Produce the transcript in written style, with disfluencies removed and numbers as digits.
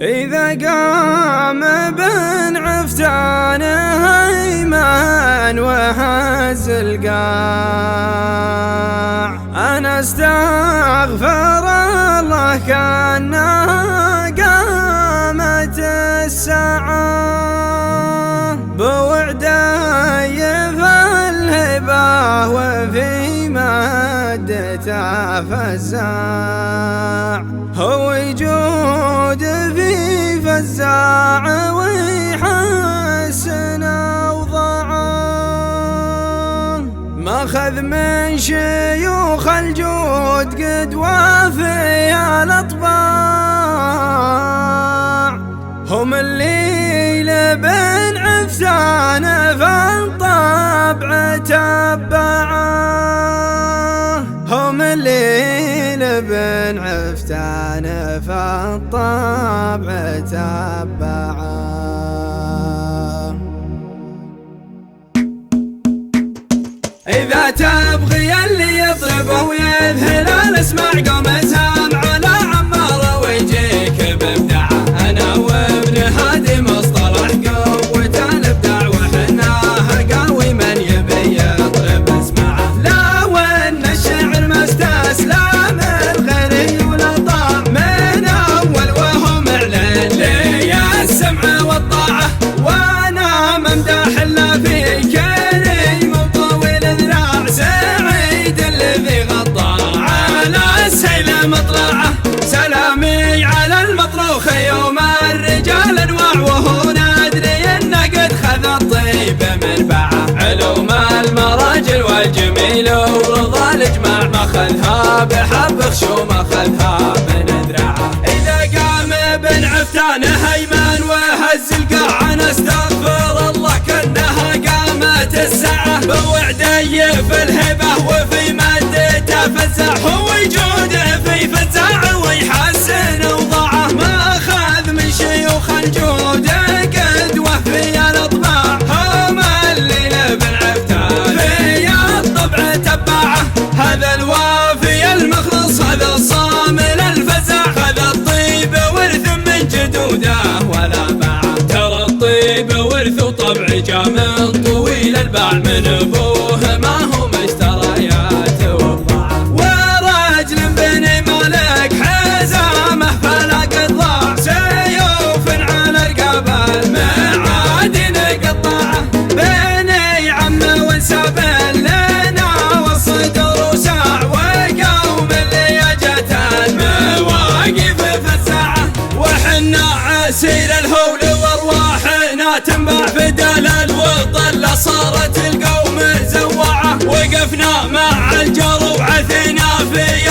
إذا قام بن عفتان هيمان وهز القاع، أنا استغفر الله كأنها قامت الساعة، بوعدي فالهبة وفي مادته فزاع، هو يجود في فزاع ويحسن أوضاعه، ماخذ من شيوخ الجود قدوة في الأطباع، هم اللي لبن عفتان فالطبع تبعه، هم اللي لبن عفتان فالطبع تبعه. إذا تبغي اللي يطربه ويذهل اسمع قوم سامع على عمار ويجيك بابداعه، انا وابن هادي مصطلح قوة الابداع، وحناه قوي من يبي يطرب اسمعه، لا وان الشعر ما استسلم الغني ولا طاع من اول وهو معلن لي السمع والطاعه، وانا ممدح الا في كريم وطويل ذراع، سعيد الذي غطى على السيل مطلعه، سلامي على المطروخ يوم الرجال انواع، وهو ندري انه قد خذ الطيب منبعه، علوم المراجل والجميل ورضا الاجماع، ماخذها بحب خشوم اخذها من ذراعه. اذا قام بن عفتان هيمان وهز القاع، انا استغفر الله كانها قامت الساعه، بوعدي في الهبه وفي مادته فزاع، هو يجود في فزاع ويحسن اوضاعه، ماخذ من شيوخ الجود قدوه في الاطباع، هم اللي لبن عفتان في الطبع تبعه، هذا الوافي المخلص هذا الصامل الفزاع، هذا الطيب ورث من جدوده ولا باعه، ترى الطيب ورث وطبع جاء من طويل الباع، من ابوه ما هو مشتريات وبضاعه، ورجل بني مالك حزامه فلا قد ضاع، سيوف على رقاب المعادن قطاعه، بني عمه وانساب لنا والصدر وساع، وقوم اللي جت المواقف فزاعه، وحنا عسير الهول وارواحنا تنبع بدل الوطن، صارت القوم زواعه، وقفنا مع الجروع عثينا في